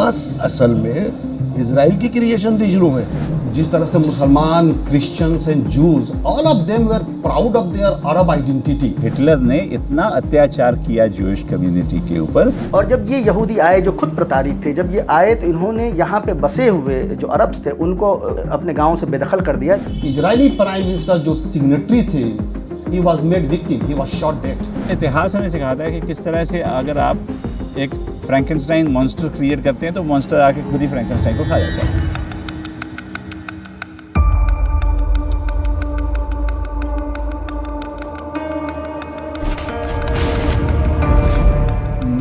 Hamas असल में Israel की क्रिएशन थी शुरू में। जिस तरह से मुसलमान, Christians and Jews, all of them were proud of their Arab identity. Hitler ने इतना अत्याचार किया ज्यूइश कम्युनिटी के ऊपर। और जब ये यहूदी आए जो खुद प्रताड़ित थे, जब ये आए तो इन्होंने यहाँ पे बसे हुए जो अरब्स थे उनको अपने गाँव से बेदखल कर दिया। इजरायली प्राइम मिनिस्टर जो सिग्नेटरी थे, he was made victim, he was shot dead। इतिहास हमें सिखाता है कि किस तरह से अगर आप एक फ्रैंकेनस्टाइन मॉन्स्टर क्रिएट करते हैं तो मॉन्स्टर आके खुद ही फ्रैंकेनस्टाइन को खा जाता है।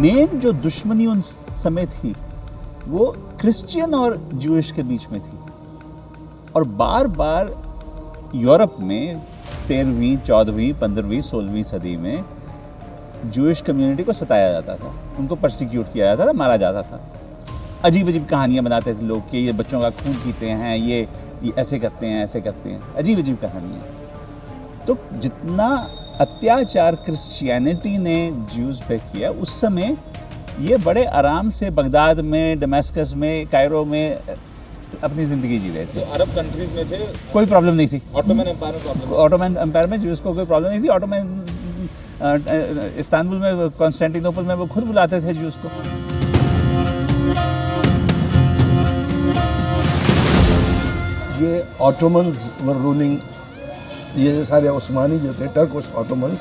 मेन जो दुश्मनी उन समय थी वो क्रिश्चियन और ज्यूइश के बीच में थी, और बार बार यूरोप में 13वीं, 14वीं, 15वीं, 16वीं सदी में ज्यूइश कम्युनिटी को सताया जाता था, उनको परसिक्यूट किया जाता था, मारा जाता था। अजीब अजीब कहानियाँ बनाते थे लोग कि ये बच्चों का खून पीते हैं, ये ऐसे करते हैं, ऐसे करते हैं, अजीब अजीब कहानियाँ। तो जितना अत्याचार क्रिश्चियनिटी ने ज्यूज पे किया, उस समय ये बड़े आराम से बगदाद में, दमेस्कस में, कायरो में अपनी ज़िंदगी जी रहे थे। तो अरब कंट्रीज में थे, कोई प्रॉब्लम नहीं थी। ऑटोमन एम्पायर में प्रॉब्लम, ऑटोमन एम्पायर में ज्यूज को कोई प्रॉब्लम नहीं थी। ऑटोमन इस्तांबुल में, कॉन्स्टेंटिनोपल में वो खुद बुलाते थे ज्यूज को। ये ऑटोमन्स वर रूलिंग, ये जो सारे उस्मानी जो थे, टर्क ऑटोमन,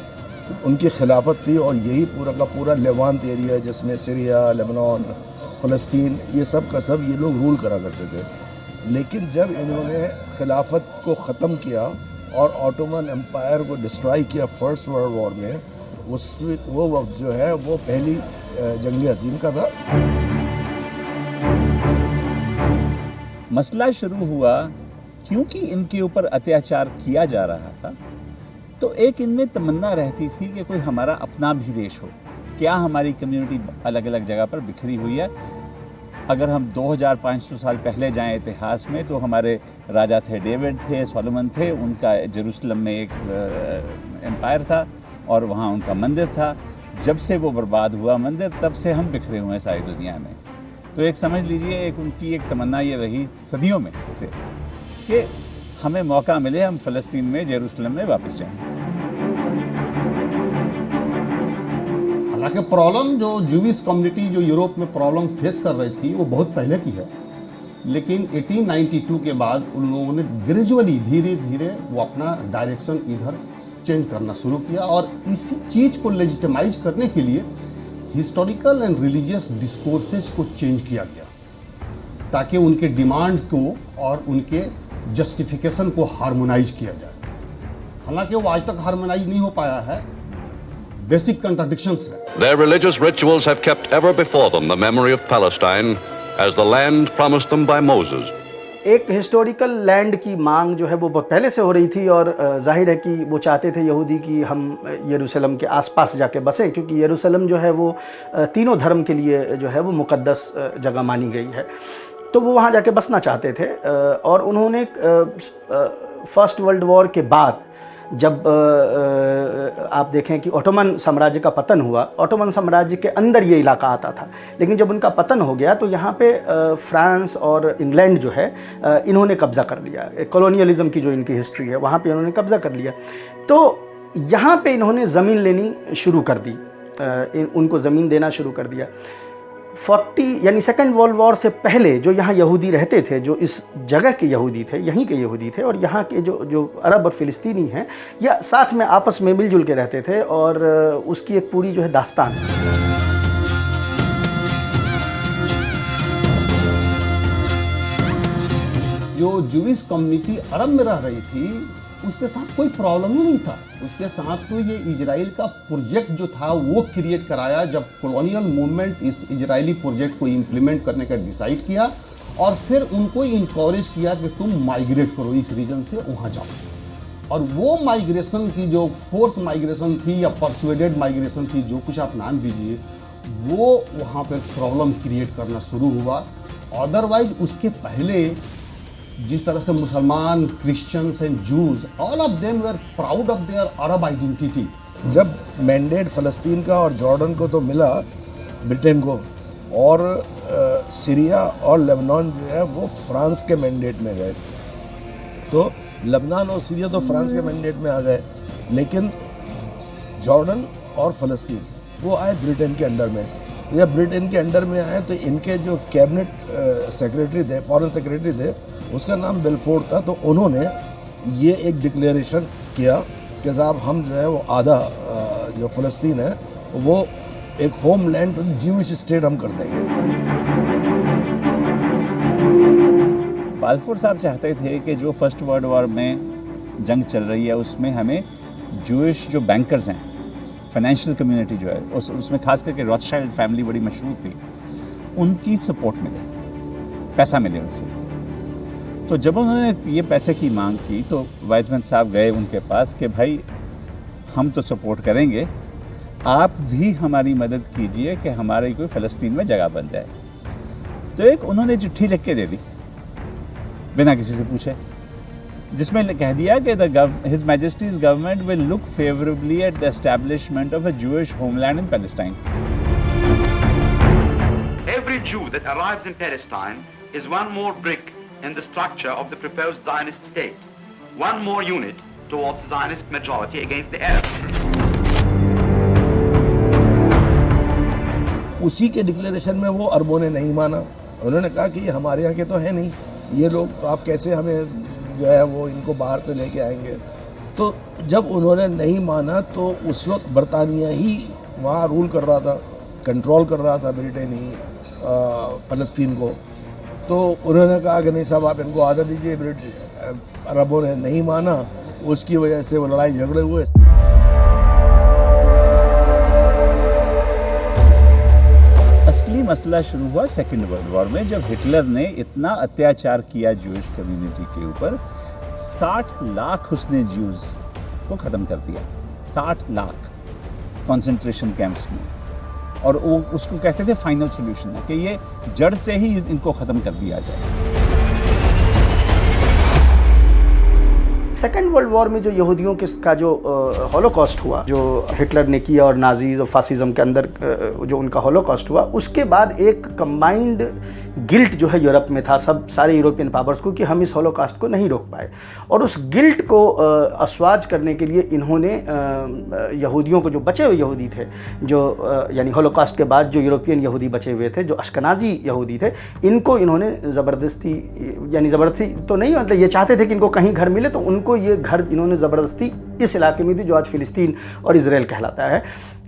उनकी खिलाफत थी, और यही पूरा का पूरा लेवांत एरिया जिसमें सीरिया, लेबनान, फ़लस्तीन, ये सब का सब ये लोग रूल करा करते थे। लेकिन जब इन्होंने खिलाफत को ख़त्म किया और ऑटोमन एम्पायर को डिस्ट्रॉय किया फर्स्ट वर्ल्ड वॉर में, वो वक्त जो है वो पहली जंग अज़ीम का था। मसला शुरू हुआ क्योंकि इनके ऊपर अत्याचार किया जा रहा था, तो एक इनमें तमन्ना रहती थी कि कोई हमारा अपना भी देश हो। क्या हमारी कम्युनिटी अलग अलग जगह पर बिखरी हुई है? अगर हम 2500 साल पहले जाएं इतिहास में, तो हमारे राजा थे, डेविड थे, सोलोमन थे, उनका जेरूसलम में एक एम्पायर था और वहाँ उनका मंदिर था। जब से वो बर्बाद हुआ मंदिर, तब से हम बिखरे हुए हैं सारी दुनिया में। तो एक समझ लीजिए, एक उनकी एक तमन्ना ये रही सदियों में से कि हमें मौका मिले, हम फ़लस्तीन में, जेरूसलम में वापस जाएं। हालांकि प्रॉब्लम जो ज्यूइश कम्युनिटी जो यूरोप में प्रॉब्लम फेस कर रही थी वो बहुत पहले की है, लेकिन 1892 के बाद उन लोगों ने ग्रेजुअली, धीरे धीरे वो अपना डायरेक्शन इधर चेंज करना शुरू किया, और इसी चीज़ को लेजिटिमाइज करने के लिए हिस्टोरिकल एंड रिलीजियस डिस्कोर्सेज को चेंज किया गया, ताकि उनके डिमांड को और उनके जस्टिफिकेशन को हार्मोनाइज किया जाए। हालांकि वो आज तक हार्मोनाइज नहीं हो पाया है, बेसिक कंट्राडिक्शंस है। Their religious rituals have kept ever before them the memory of Palestine as the land promised them by Moses. एक हिस्टोरिकल लैंड की मांग जो है वो बहुत पहले से हो रही थी, और जाहिर है कि वो चाहते थे यहूदी कि हम यरूशलेम के आसपास जाके बसें, क्योंकि यरूशलेम जो है वो तीनों धर्म के लिए जो है वो मुक़द्दस जगह मानी गई है। तो वो वहाँ जाके बसना चाहते थे, और उन्होंने फर्स्ट वर्ल्ड वॉर के बाद जब आप देखें कि ओटोमन साम्राज्य का पतन हुआ, ओटोमन साम्राज्य के अंदर ये इलाका आता था, लेकिन जब उनका पतन हो गया तो यहाँ पे फ्रांस और इंग्लैंड जो है इन्होंने कब्ज़ा कर लिया। कॉलोनियलिज़म की जो इनकी हिस्ट्री है वहाँ पे इन्होंने कब्ज़ा कर लिया। तो यहाँ पे इन्होंने ज़मीन लेनी शुरू कर दी, उनको ज़मीन देना शुरू कर दिया। 40 यानी सेकेंड वर्ल्ड वॉर से पहले जो यहाँ यहूदी रहते थे, जो इस जगह के यहूदी थे, यहीं के यहूदी थे, और यहाँ के जो अरब और फ़िलिस्तीनी हैं, या साथ में आपस में मिलजुल के रहते थे, और उसकी एक पूरी जो है दास्तान। जो ज्यूइश कम्युनिटी अरब में रह रही थी उसके साथ कोई प्रॉब्लम ही नहीं था। उसके साथ तो ये इजराइल का प्रोजेक्ट जो था वो क्रिएट कराया, जब कॉलोनियल मूवमेंट इस इजरायली प्रोजेक्ट को इम्प्लीमेंट करने का डिसाइड किया, और फिर उनको इनकरेज किया कि तुम माइग्रेट करो इस रीजन से वहाँ जाओ। और वो माइग्रेशन की जो फोर्स माइग्रेशन थी या परसुएडेड माइग्रेशन थी, जो कुछ आप नाम दीजिए, वो वहाँ पर प्रॉब्लम क्रिएट करना शुरू हुआ। अदरवाइज उसके पहले जिस तरह से मुसलमान, Christians and Jews, all of them were proud of their Arab identity. जब मैंडेट फ़लस्तीन का और जॉर्डन को तो मिला, ब्रिटेन को, और सीरिया और लेबनान जो है वो फ्रांस के मैंडेट में गए। तो लेबनान और सीरिया तो फ्रांस के मैंडेट में आ गए, लेकिन जॉर्डन और फ़लस्तीन वो आए ब्रिटेन के अंडर में। जब ब्रिटेन के अंडर में आए तो इनके जो कैबिनेट सेक्रेटरी थे, फॉरेन सेक्रेटरी थे, उसका नाम बेलफोर्ड था। तो उन्होंने ये एक डिक्लेरेशन किया कि साहब हम जो है वो आधा जो फ़लस्तीन है वो एक होमलैंड ज्यूइश स्टेट हम कर देंगे। बाल्फोर साहब चाहते थे कि जो फर्स्ट वर्ल्ड वॉर में जंग चल रही है उसमें हमें जूइश जो बैंकर्स हैं, फाइनेंशियल कम्युनिटी जो है उसमें खास करके रॉथशाइल्ड फैमिली बड़ी मशहूर थी, उनकी सपोर्ट मिले, पैसा मिले उनसे। तो जब उन्होंने ये पैसे की मांग की तो वाइजमैन साहब गए उनके पास कि भाई हम तो सपोर्ट करेंगे, आप भी हमारी मदद कीजिए कि हमारे कोई फ़लस्तीन में जगह बन जाए। तो एक उन्होंने चिट्ठी लिख के दे दी बिना किसी से पूछे, जिसमें कह दिया कि his Majesty's government will look favourably at the establishment of a Jewish homeland in Palestine. Every Jew that arrives in Palestine is one more brick in the structure of the proposed Zionist state, one more unit towards the Zionist majority against the Arabs. उसी के declaration में वो अरबों ने नहीं माना। उन्होंने कहा कि ये हमारे यहाँ के तो है नहीं, ये लोग तो आप कैसे हमें जो है वो इनको बाहर से लेके आएंगे। तो जब उन्होंने नहीं माना तो उस वक्त बरतानिया ही वहाँ रूल कर रहा था, कंट्रोल कर रहा था, ब्रिटेन ही फ़लस्तीन को। तो उन्होंने कहा कि नहीं साहब आप इनको आदत दीजिए। अरबों ने नहीं माना, उसकी वजह से वो लड़ाई झगड़े हुए। असली मसला शुरू हुआ सेकेंड वर्ल्ड वॉर में, जब हिटलर ने इतना अत्याचार किया जूइश कम्युनिटी के ऊपर। 60 लाख उसने ज्यूज को ख़त्म कर दिया, 60 लाख कंसंट्रेशन कैंप्स में। और वो उसको कहते थे फाइनल सोल्यूशन है कि ये जड़ से ही इनको ख़त्म कर दिया जाए। सेकेंड वर्ल्ड वॉर में जो यहूदियों का जो हॉलोकॉस्ट हुआ, जो हिटलर ने किया और नाजीज और फासिज्म के अंदर जो उनका हॉलोकॉस्ट हुआ, उसके बाद एक कंबाइंड गिल्ट जो है यूरोप में था सारे यूरोपियन पावर्स को कि हम इस हॉलोकॉस्ट को नहीं रोक पाए। और उस गिल्ट को अस्वाज करने के लिए इन्होंने यहूदियों को, जो बचे हुए यहूदी थे, जो यानी हॉलोकॉस्ट के बाद जो यूरोपियन यहूदी बचे हुए थे, जो अश्कनाजी यहूदी थे, इनको इन्होंने ज़बरदस्ती, यानी ज़बरदस्ती तो नहीं, मतलब ये चाहते थे कि इनको कहीं घर मिले, तो उनको ये घर इन्होंने ज़बरदस्ती इस इलाके में दी जो आज फ़िलिस्तीन और इज़राइल कहलाता है।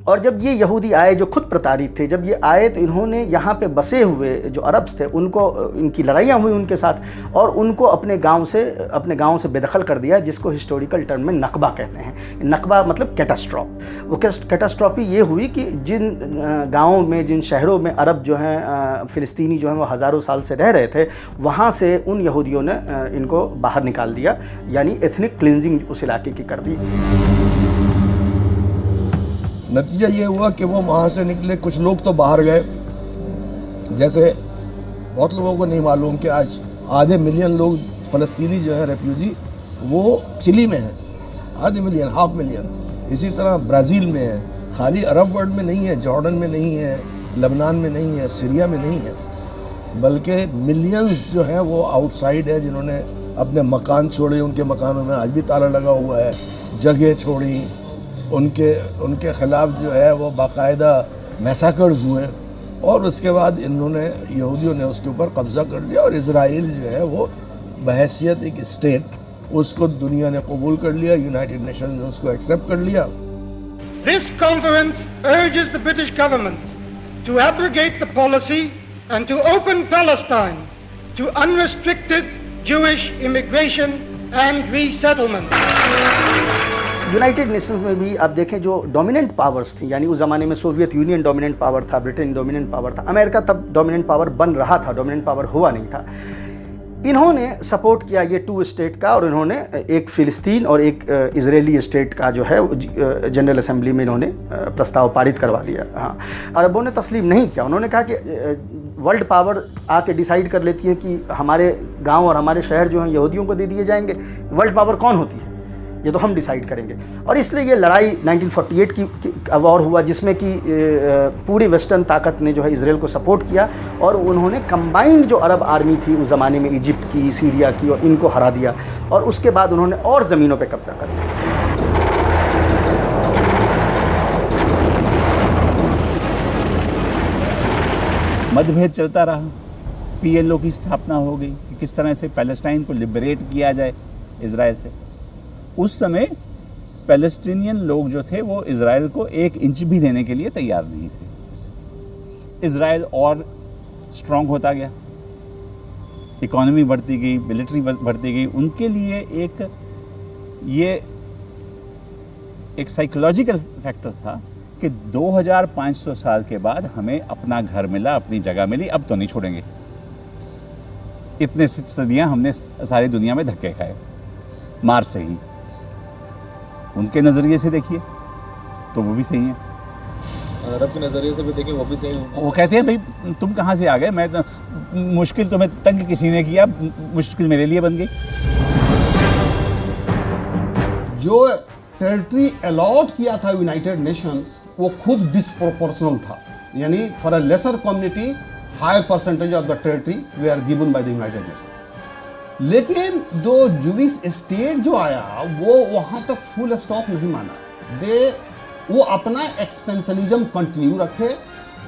और जब ये यहूदी आए जो खुद प्रताड़ित थे, जब ये आए तो इन्होंने यहाँ पे बसे हुए जो अरब्स थे उनको, इनकी लड़ाइयाँ हुई उनके साथ और उनको अपने गांव से बेदखल कर दिया, जिसको हिस्टोरिकल टर्म में नकबा कहते हैं। नकबा मतलब कैटास्ट्रॉफ। वो कैटास्ट्रॉफी ये हुई कि जिन गाँवों में, जिन शहरों में अरब जो हैं, फ़िलिस्तीनी जो हैं, वो हज़ारों साल से रह रहे थे, वहाँ से उन यहूदियों ने इनको बाहर निकाल दिया, यानी एथनिक क्लिनजिंग उस इलाके की कर दी। नतीजा ये हुआ कि वो वहाँ से निकले, कुछ लोग तो बाहर गए। जैसे बहुत लोगों को नहीं मालूम कि आज आधे मिलियन लोग फ़लस्तीनी जो है रेफ्यूजी वो चिली में हैं, आधे मिलियन, हाफ मिलियन। इसी तरह ब्राज़ील में है, खाली अरब वर्ल्ड में नहीं है, जॉर्डन में नहीं है, लेबनान में नहीं है, सीरिया में नहीं है, बल्कि मिलियंस जो हैं वो आउटसाइड है, जिन्होंने अपने मकान छोड़े, उनके मकानों में आज भी ताला लगा हुआ है, जगह छोड़ी, उनके ख़िलाफ़ जो है वो बाकायदा मैसाकर्स हुए। और उसके बाद यहूदियों ने उसके ऊपर कब्ज़ा कर लिया और इज़राइल जो है वो बहैसियत एक स्टेट उसको दुनिया ने कबूल कर लिया, यूनाइटेड नेशन ने उसको एक्सेप्ट कर लिया। This conference urges the British government to abrogate the policy and to open Palestine to unrestricted Jewish immigration and resettlement. United Nations में भी आप देखें जो डोमिनेंट पावर्स थी, यानी उस ज़माने में सोवियत यूनियन डोमिनेंट पावर था, ब्रिटेन डोमिनेंट पावर था, अमेरिका तब डोमिनेंट पावर बन रहा था, डोमिनेंट पावर हुआ नहीं था। इन्होंने सपोर्ट किया ये 2 स्टेट का, और इन्होंने एक फ़िलिस्तीन और एक इजरायली स्टेट का जो है जनरल असेंबली में इन्होंने प्रस्ताव पारित करवा दिया। हाँ, अरबों ने तस्लीम नहीं किया। उन्होंने कहा कि वर्ल्ड पावर आके डिसाइड कर लेती है कि हमारे गांव और हमारे शहर जो हैं यहूदियों को दे दिए जाएंगे। वर्ल्ड पावर कौन होती है? ये तो हम डिसाइड करेंगे। और इसलिए ये लड़ाई 1948 की वॉर हुआ, जिसमें कि पूरी वेस्टर्न ताकत ने जो है इजराइल को सपोर्ट किया और उन्होंने कंबाइंड जो अरब आर्मी थी उस ज़माने में, इजिप्ट की, सीरिया की, और इनको हरा दिया और उसके बाद उन्होंने और ज़मीनों पर कब्जा कर लिया। मतभेद चलता रहा, PLO की स्थापना हो गई कि किस तरह से पैलेस्टाइन को लिबरेट किया जाए इजराइल से। उस समय पैलेस्टीनियन लोग जो थे वो इजराइल को 1 इंच भी देने के लिए तैयार नहीं थे। इजराइल और स्ट्रांग होता गया, इकोनॉमी बढ़ती गई, मिलिट्री बढ़ती गई। उनके लिए एक साइकोलॉजिकल फैक्टर था कि 2500 साल के बाद हमें अपना घर मिला, अपनी जगह मिली, अब तो नहीं छोड़ेंगे। इतने सदियां हमने सारी दुनिया में धक्के खाए मार से ही। उनके नज़रिए से देखिए तो वो भी सही है, अरब के नज़रिए से भी देखें वो भी सही है। वो कहते हैं भाई तुम कहाँ से आ गए, मैं तो मुश्किल तुम्हें तंग किसी ने किया, मुश्किल मेरे लिए बन गई। जो टेरिटरी अलॉट किया था यूनाइटेड नेशंस वो खुद डिसप्रोपोर्शनल था, यानी for a lesser community higher percentage of the territory they are given by the United Nations. लेकिन जो जूविश स्टेट जो आया वो वहां तक फुल स्टॉप नहीं माना। वो अपना एक्सपेंशनिज्म कंटिन्यू रखे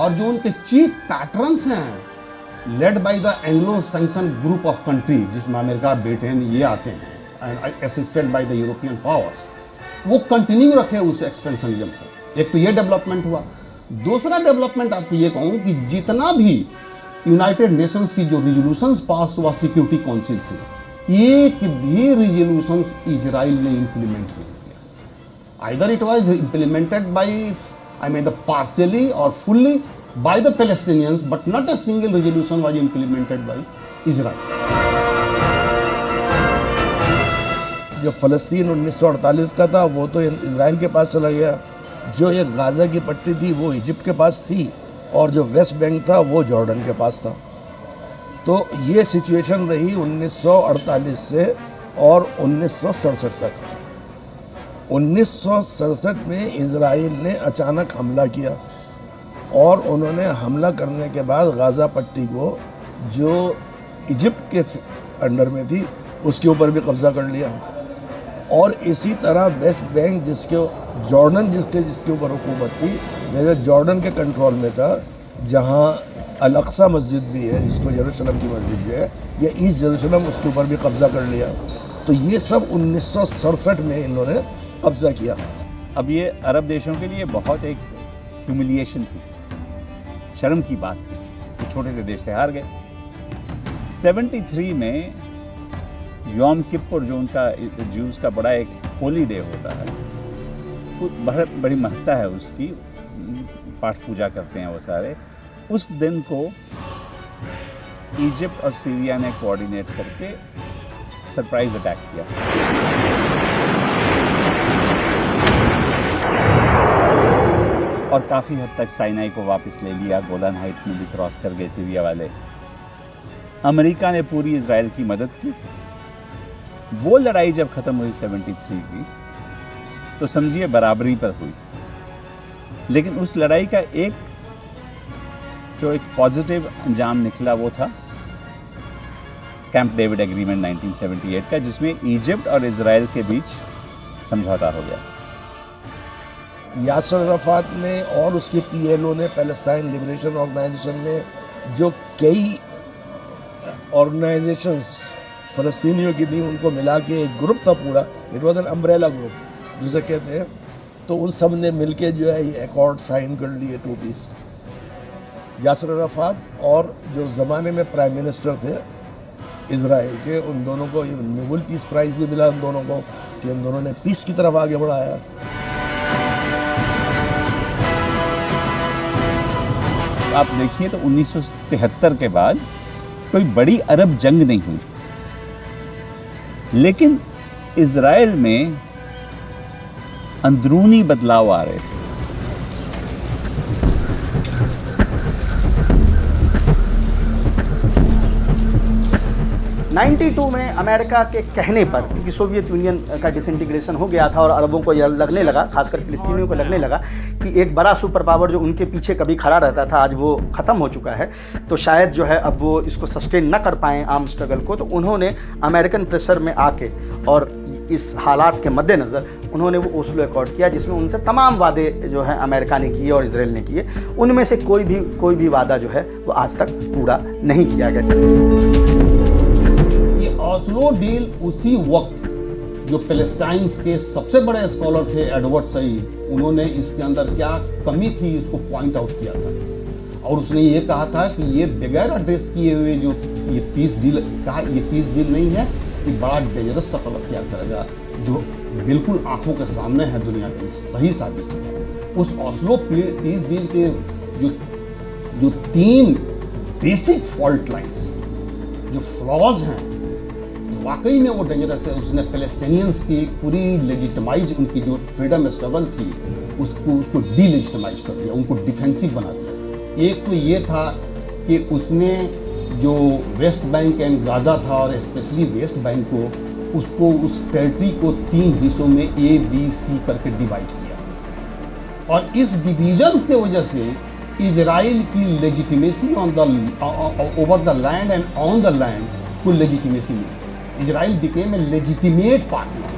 और जो उनके चीफ पैटर्न्स हैं led by the Anglo sanction group of country, जिसमें अमेरिका, ब्रिटेन ये आते हैं, assisted by the European powers, वो कंटिन्यू रखे उस एक्सपेंशनिज्म को। एक तो ये डेवलपमेंट हुआ। दूसरा डेवलपमेंट आपको ये कहूँ कि जितना भी यूनाइटेड नेशंस की जो रिजोल्यूशंस पास हुआ सिक्योरिटी काउंसिल से, एक भी रिजोल्यूशंस इजराइल ने इंप्लीमेंट नहीं किया। Either it was implemented by the partially और fully by the Palestinians, but not a single resolution was implemented by Israel. जो फ़लस्तीन 1948 का था वो तो इजराइल के पास चला गया, जो ये गाज़ा की पट्टी थी वो इजिप्ट के पास थी, और जो वेस्ट बैंक था वो जॉर्डन के पास था। तो ये सिचुएशन रही 1948 से और 1967 तक। 1967 में इजराइल ने अचानक हमला किया और उन्होंने हमला करने के बाद गाज़ा पट्टी को जो इजिप्ट के अंडर में थी उसके ऊपर भी कब्ज़ा कर लिया, और इसी तरह वेस्ट बैंक जॉर्डन जिसके ऊपर हुकूमत थी, जैसे जॉर्डन के कंट्रोल में था, जहाँ अल-अक्सा मस्जिद भी है जिसको यरूशलेम की मस्जिद भी है, या ईस्ट यरूशलेम, उसके ऊपर भी कब्ज़ा कर लिया। तो ये सब 1967 में इन्होंने कब्ज़ा किया। अब ये अरब देशों के लिए बहुत एक ह्यूमिलिएशन थी, शर्म की बात थी कि छोटे से देश से हार गए। 73 में योम किप्पुर, जो उनका ज्यूज़ का बड़ा एक होली डे होता है, बड़ी महत्ता है उसकी, पाठ पूजा करते हैं वो सारे। उस दिन को इजिप्ट और सीरिया ने कोऑर्डिनेट करके सरप्राइज अटैक किया। और काफ़ी हद तक साइनाई को वापस ले लिया, गोलान हाइट में भी क्रॉस कर गए सीरिया वाले। अमेरिका ने पूरी इजराइल की मदद की। वो लड़ाई जब ख़त्म हुई 73 की, तो समझिए बराबरी पर हुई। लेकिन उस लड़ाई का एक पॉजिटिव अंजाम निकला वो था कैंप डेविड एग्रीमेंट 1978 का, जिसमें इजिप्ट और इजराइल के बीच समझौता हो गया। यासर अराफात ने और उसके PLO ने, पैलेस्टाइन लिबरेशन ऑर्गेनाइजेशन ने, जो कई ऑर्गेनाइजेशंस फ़लस्तीनियों की थी, उनको मिला के एक ग्रुप था पूरा, it was an umbrella group जिसे कहते हैं। तो उन सब ने मिलके जो है ये अकॉर्ड साइन कर लिए 2 पीस। यासर अराफात और जो ज़माने में प्राइम मिनिस्टर थे इजराइल के, उन दोनों को नोबेल पीस प्राइज़ भी मिला उन दोनों को, कि उन दोनों ने पीस की तरफ आगे बढ़ाया। आप देखिए तो 1973 के बाद कोई बड़ी अरब जंग नहीं हुई, लेकिन इजराइल में अंदरूनी बदलाव आ रहे थे। 92 में अमेरिका के कहने पर, क्योंकि सोवियत यूनियन का डिसइंटीग्रेशन हो गया था और अरबों को यह लगने लगा, खासकर फिलिस्तीनियों को लगने लगा कि एक बड़ा सुपर पावर जो उनके पीछे कभी खड़ा रहता था आज वो ख़त्म हो चुका है, तो शायद जो है अब वो इसको सस्टेन न कर पाएँ आर्म स्ट्रगल को। तो उन्होंने अमेरिकन प्रेशर में आके और इस हालात के मद्देनज़र उन्होंने वो ओस्लो अकॉर्ड किया, जिसमें उनसे तमाम वादे जो है अमेरिका ने किए और इजराइल ने किए। उनमें से कोई भी वादा जो है वो आज तक पूरा नहीं किया गया। ये ओस्लो डील उसी वक्त जो पैलेस्टाइन के सबसे बड़े स्कॉलर थे एडवर्ड सईद, उन्होंने इसके अंदर क्या कमी थी इसको पॉइंट आउट किया था और उसने ये कहा था कि ये बगैर एड्रेस किए हुए जो ये पीस डील कहा, ये पीस डील नहीं है, ये बड़ा डेंजरस सफल अख्तियार करेगा जो बिल्कुल आंखों के सामने है, दुनिया में सही साबित होगा। उस ओस्लो पीस डील के जो 3 बेसिक फॉल्ट लाइंस, जो फ्लॉज हैं, वाकई में वो डेंजरस है। उसने पैलेस्टीनियंस की पूरी लेजिटिमाइज, उनकी जो फ्रीडम स्ट्रगल थी उसको डीलेजिटिमाइज कर दिया, उनको डिफेंसिव बना दिया। एक तो ये था कि उसने जो वेस्ट बैंक एंड गाजा था और स्पेशली वेस्ट बैंक को, उसको उस टेरिटरी को 3 हिस्सों में ABC करके डिवाइड किया और इस डिवीजन की वजह से इजराइल की legitimacy over the land and on the land को लेजिटिमेसी मिली। Israel became a legitimate partner.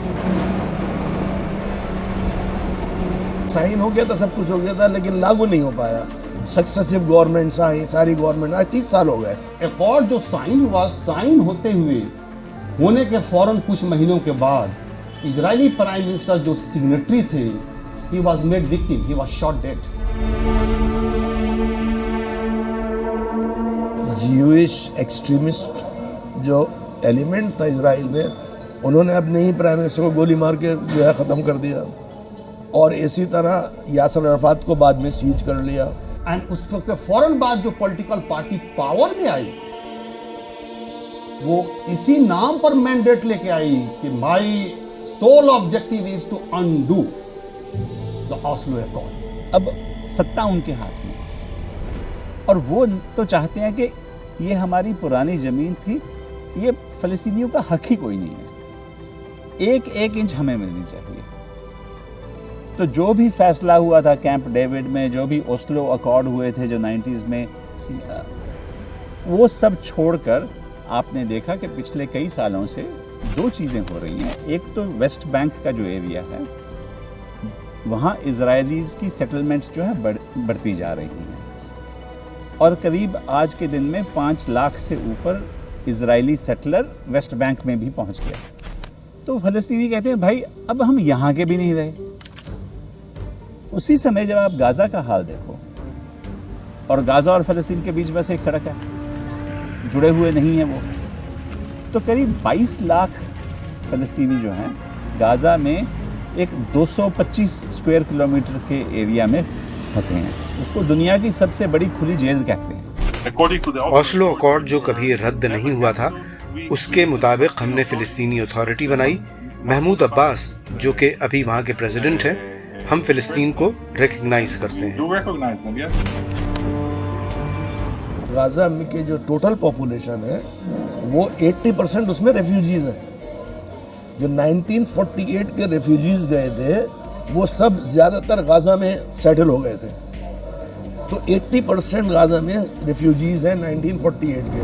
Sign हो गया था, सब कुछ हो गया था, लेकिन लागू नहीं हो पाया। सक्सेसिव गवर्नमेंट्स आई, सारी गवर्नमेंट आज 30 साल हो गए। अकॉर्ड जो साइन हुआ, साइन होने के फौरन कुछ महीनों के बाद इजरायली प्राइम मिनिस्टर जो सिग्नेटरी थे, he was made victim, he was shot dead. Jewish extremist जो एलिमेंट था इजराइल में, उन्होंने अपने ही प्राइम मिनिस्टर को गोली मार के जो है ख़त्म कर दिया और इसी तरह यासर अराफात को बाद में सीज कर लिया। एंड उसके फौरन बाद जो पॉलिटिकल पार्टी पावर में आई, वो इसी नाम पर मैंडेट लेके आई कि my sole objective is to undo the Oslo accord. अब सत्ता उनके हाथ में और वो तो चाहते हैं कि ये हमारी पुरानी जमीन थी, ये फलस्तीनियों का हक ही कोई नहीं है, 1-1 इंच हमें मिलनी चाहिए। तो जो भी फैसला हुआ था कैंप डेविड में, जो भी ओस्लो अकॉर्ड हुए थे जो 90s में, वो सब छोड़कर आपने देखा कि पिछले कई सालों से 2 चीज़ें हो रही हैं। एक तो वेस्ट बैंक का जो एरिया है, वहाँ इजरायलीज़ की सेटलमेंट्स जो है बढ़ती जा रही हैं और करीब आज के दिन में 5 लाख से ऊपर इजरायली सेटलर वेस्ट बैंक में भी पहुँच गए। तो फलस्तीनी कहते हैं भाई अब हम यहाँ के भी नहीं रहे। उसी समय जब आप गाज़ा का हाल देखो, और गाज़ा और फ़लस्तीन के बीच बस एक सड़क है, जुड़े हुए नहीं हैं वो, तो करीब 22 लाख फ़लस्तीनी जो हैं गाज़ा में एक 225 स्क्वायर किलोमीटर के एरिया में फंसे हैं। उसको दुनिया की सबसे बड़ी खुली जेल कहते हैं। ओस्लो अकॉर्ड जो कभी रद्द नहीं हुआ था, उसके मुताबिक हमने फ़िलिस्तीनी अथॉरिटी बनाई। महमूद अब्बास जो कि अभी वहाँ के प्रेसिडेंट हैं, हम फ़िलिस्तीन को रिकग्नाइज करते हैं। गाज़ा में के जो टोटल पॉपुलेशन है वो 80% उसमें रेफ्यूजीज हैं। जो 1948 के रेफ्यूजीज गए थे वो सब ज़्यादातर गाज़ा में सेटल हो गए थे। तो 80% गाज़ा में रेफ्यूजीज हैं 1948 के।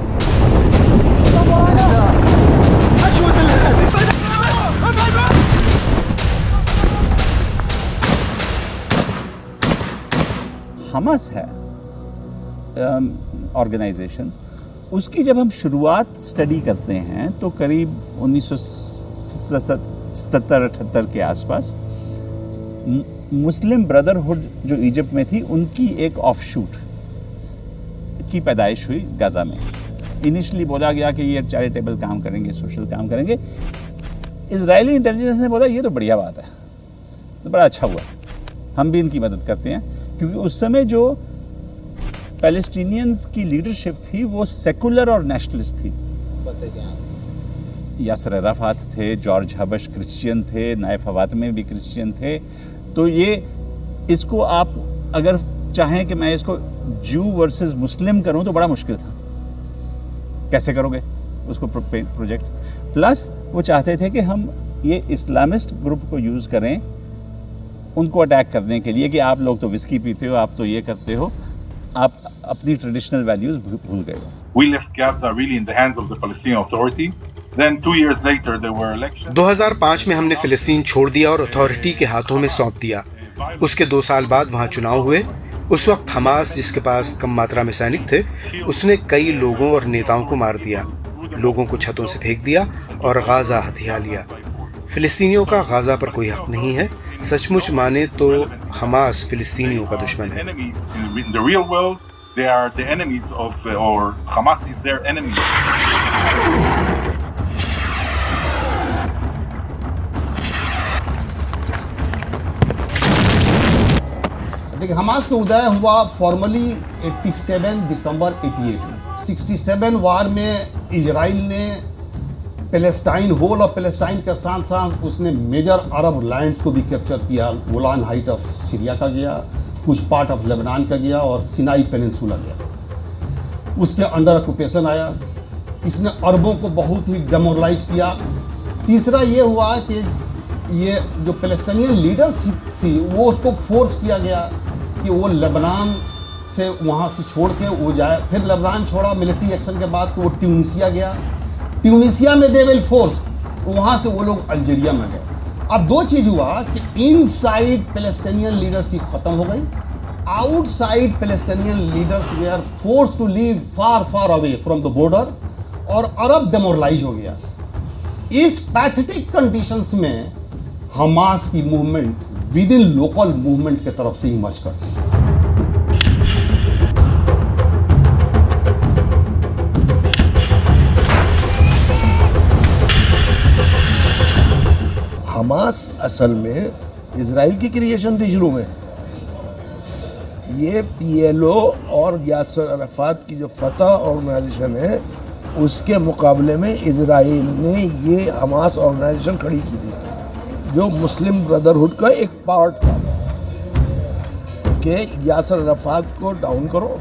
हमास है ऑर्गेनाइजेशन, उसकी जब हम शुरुआत स्टडी करते हैं तो करीब 1970-78 के आसपास मुस्लिम ब्रदरहुड जो इजिप्ट में थी, उनकी एक ऑफशूट की पैदाइश हुई गाज़ा में। इनिशियली बोला गया कि ये चैरिटेबल काम करेंगे, सोशल काम करेंगे। इजरायली इंटेलिजेंस ने बोला ये तो बढ़िया बात है, तो बड़ा अच्छा हुआ, हम भी इनकी मदद करते हैं, क्योंकि उस समय जो पैलेस्टीनियंस की लीडरशिप थी वो सेकुलर और नेशनलिस्ट थी। यासर अराफात थे, जॉर्ज हबश क्रिश्चियन थे, नाइफ हवातमी भी क्रिश्चियन थे। तो ये इसको आप अगर चाहें कि मैं इसको जू वर्सेस मुस्लिम करूं तो बड़ा मुश्किल था। कैसे करोगे? उसको प्रोजेक्ट, प्लस वो चाहते थे कि हम ये इस्लामिस्ट ग्रुप को यूज़ करें उनको अटैक करने के लिए कि आप लोग तो विस्की पीते हो, आप तो ये करते हो, आप अपनी ट्रेडिशनल वैल्यूज़ भूल गए हो। We left Gaza really in the hands of the Palestinian Authority. Then 2 years later there were elections. 2005 में हमने फिलिस्तीन छोड़ दिया और अथॉरिटी के हाथों में सौंप दिया। उसके 2 साल बाद वहाँ चुनाव हुए। उस वक्त हमास, जिसके पास कम मात्रा में सैनिक थे, उसने कई लोगों और नेताओं को मार दिया, लोगों को छतों से फेंक दिया और गाजा हथिया लिया। फिलिस्तीनियों का गाजा पर कोई हक नहीं है। सचमुच माने तो हमास फिलिस्तीनियों का दुश्मन है। In the real world, they are the enemies of, or Hamas is their enemy. देखिए, हमास का उदय हुआ फॉर्मली 87 दिसंबर 88 में। 67 वार में इजराइल ने पैलेस्टाइन, होल ऑफ पैलेस्टाइन के साथ साथ उसने मेजर अरब लैंड्स को भी कैप्चर किया। गोलान हाइट ऑफ सीरिया का गया, कुछ पार्ट ऑफ लेबनान का गया और सिनाई पेनिनसुला गया। उसके अंडर ऑक्यूपेशन आया। इसने अरबों को बहुत ही डेमोरलाइज किया। तीसरा ये हुआ कि ये जो पैलेस्टाइनियन लीडरशिप थी वो उसको फोर्स किया गया कि वो लेबनान से वहाँ से छोड़ के वो जाए। फिर लेबनान छोड़ा मिलिट्री एक्शन के बाद, तो वो ट्यूनिसिया गया। ट्यूनिसिया में दे विल फोर्स, वहाँ से वो लोग अल्जीरिया में गए। अब 2 चीज़ हुआ कि इनसाइड पैलेस्टाइनियन लीडरशिप खत्म हो गई, outside Palestinian leaders they are forced to leave far far away from the border, और अरब डेमोरलाइज हो गया। इस पैथेटिक कंडीशंस में हमास की movement within local movement के तरफ से इमर्ज करती है। हमास असल में इजराइल की क्रिएशन थी शुरू में। ये PLO और यासर अराफात की जो फतह ऑर्गेनाइजेशन है उसके मुकाबले में इजराइल ने ये हमास ऑर्गेनाइजेशन खड़ी की थी, जो मुस्लिम ब्रदरहुड का एक पार्ट था कि यासर अराफात को डाउन करो,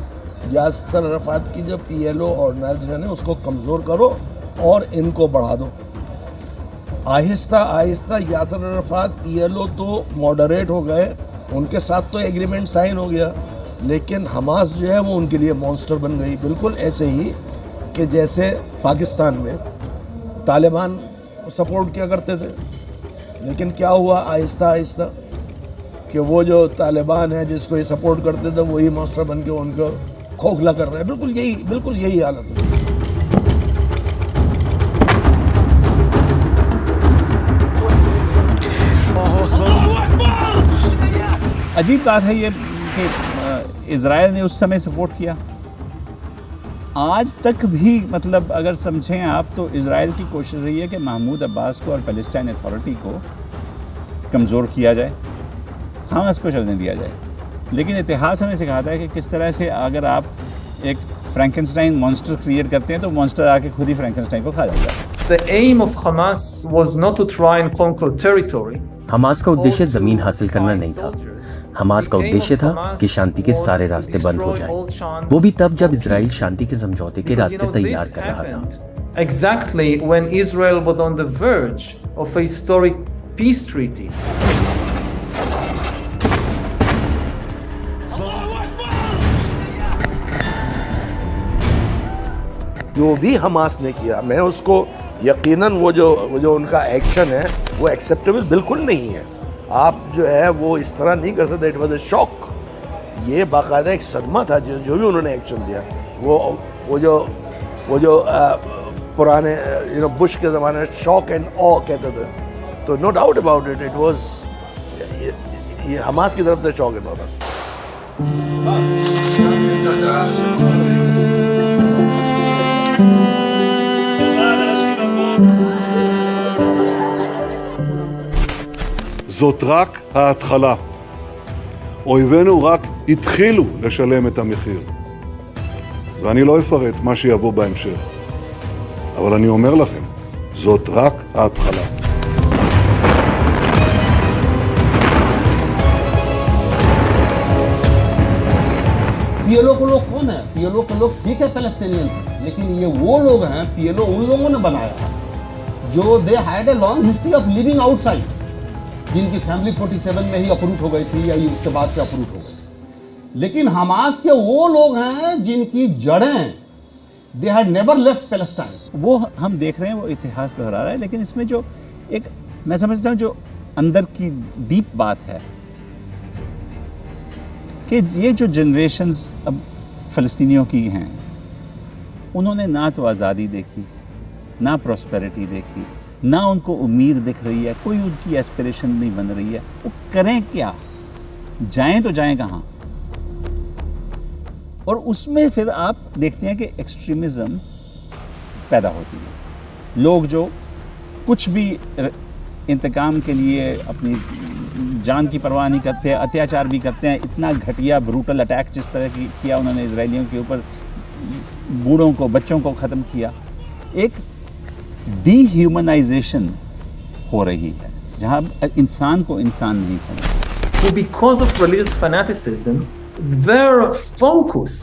यासर अराफात की जो PLO ऑर्गेनाइजेशन है उसको कमज़ोर करो और इनको बढ़ा दो। आहिस्ता आहिस्ता यासर अराफात, PLO तो मॉडरेट हो गए, उनके साथ तो एग्रीमेंट साइन हो गया, लेकिन हमास जो है वो उनके लिए मॉन्स्टर बन गई। बिल्कुल ऐसे ही कि जैसे पाकिस्तान में तालिबान सपोर्ट किया करते थे, लेकिन क्या हुआ आहिस्ता आहिस्ता कि वो जो तालिबान है जिसको ये सपोर्ट करते थे वही मॉन्स्टर बन के उनको खोखला कर रहे हैं। बिल्कुल यही हालत है। अजीब बात है ये कि इज़राइल ने उस समय सपोर्ट किया, आज तक भी, मतलब अगर समझें आप तो इज़राइल की कोशिश रही है कि महमूद अब्बास को और पैलेस्टाइन अथॉरिटी को कमज़ोर किया जाए, हमास को चलने दिया जाए। लेकिन इतिहास हमें सिखाता है कि किस तरह से अगर आप एक फ्रैंकेनस्टाइन मॉन्स्टर क्रिएट करते हैं तो मॉन्स्टर आके खुद ही फ्रैंकेनस्टाइन को खा जाता है। The aim of Hamas was not to try and conquer territory. Hamas का उद्देश्य जमीन हासिल करना नहीं था। हमास का उद्देश्य था कि शांति के सारे रास्ते बंद हो जाएं। वो भी तब जब इजराइल शांति के समझौते के रास्ते तैयार कर रहा था। Exactly when Israel was on the verge of a historic peace treaty. जो भी हमास ने किया, मैं उसको यकीनन वो जो उनका एक्शन है वो एक्सेप्टेबल बिल्कुल नहीं है। आप जो है वो इस तरह नहीं कर सकते। इट वॉज ए शॉक, ये बाकायदा एक सदमा था जो भी उन्होंने एक्शन दिया। वो जो पुराने बुश के ज़माने में शॉक एंड ऑ कहते थे, तो no doubt about it, it was ये हमास की तरफ से शॉक है। זאת רק ההתחלה. אויבינו רק התחילו לשלם את המחיר. ואני לא אפרט מה שיבוא בהמשך. אבל אני אומר לכם, זאת רק ההתחלה. पीएलओ को लोग कौन है? पीएलओ के लोग ठीक है पैलेस्टीनियंस हैं, लेकिन ये वो लोग हैं, पीएलओ उन लोगों ने बनाया जो they had a long history of living outside, जिनकी फैमिली 47 में ही अपरूट हो गई थी या उसके बाद से अपरूट हो गई। लेकिन हमास के वो लोग हैं जिनकी जड़ें they had never left Palestine. वो हम देख रहे हैं, वो इतिहास दोहरा रहा है, लेकिन इसमें जो एक मैं समझता हूँ जो अंदर की डीप बात है कि ये जो जनरेशन्स अब फ़लस्तीनियों की हैं, उन्होंने ना तो आज़ादी देखी, ना प्रॉस्पेरिटी देखी, ना उनको उम्मीद दिख रही है, कोई उनकी एस्पिरेशन नहीं बन रही है। वो करें क्या? जाएं तो जाएं कहाँ? और उसमें फिर आप देखते हैं कि एक्सट्रीमिज़म पैदा होती है। लोग जो कुछ भी इंतकाम के लिए अपनी जान की परवाह नहीं करते, अत्याचार भी करते हैं। इतना घटिया ब्रूटल अटैक जिस तरह की किया उन्होंने इजराइलियों के ऊपर, बूढ़ों को, बच्चों को ख़त्म किया। एक डीह्यूमनाइजेशन हो रही है जहाँ इंसान को इंसान नहीं समझते। So because of religious fanaticism, their focus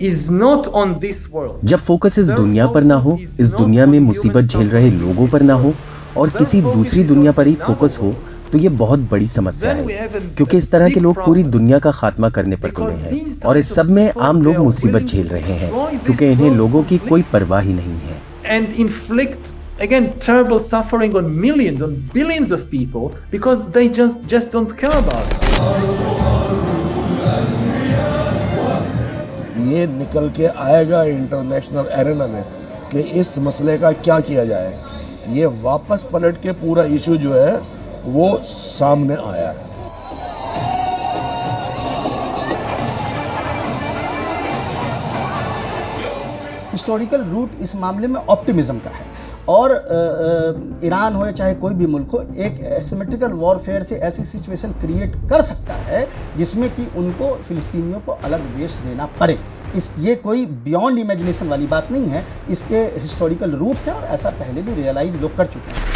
is not on this world. जब फोकस इस दुनिया पर ना हो, इस दुनिया में मुसीबत झेल रहे लोगों पर ना हो और किसी दूसरी दुनिया पर ही फोकस हो, तो ये बहुत बड़ी समस्या है, क्योंकि इस तरह के लोग पूरी दुनिया का खात्मा करने पर तुले हैं और इस सब में आम लोग मुसीबत झेल रहे हैं क्योंकि इन्हें लोगों की कोई परवाह ही नहीं है। And inflict again terrible suffering on millions, on billions of people because they just don't care about it. ये निकल के आएगा इंटरनेशनल एरेना में कि इस मसले का क्या किया जाए। ये वापस पलट के पूरा इशू जो है वो सामने आया है। हिस्टोरिकल रूट इस मामले में ऑप्टिमिज्म का है और ईरान हो या चाहे कोई भी मुल्क हो, एक एसिमेट्रिकल वॉरफेयर से ऐसी सिचुएशन क्रिएट कर सकता है जिसमें कि उनको फिलिस्तीनियों को अलग देश देना पड़े। ये कोई बियॉन्ड इमेजिनेशन वाली बात नहीं है, इसके हिस्टोरिकल रूट्स हैं और ऐसा पहले भी रियलाइज लोग कर चुके हैं।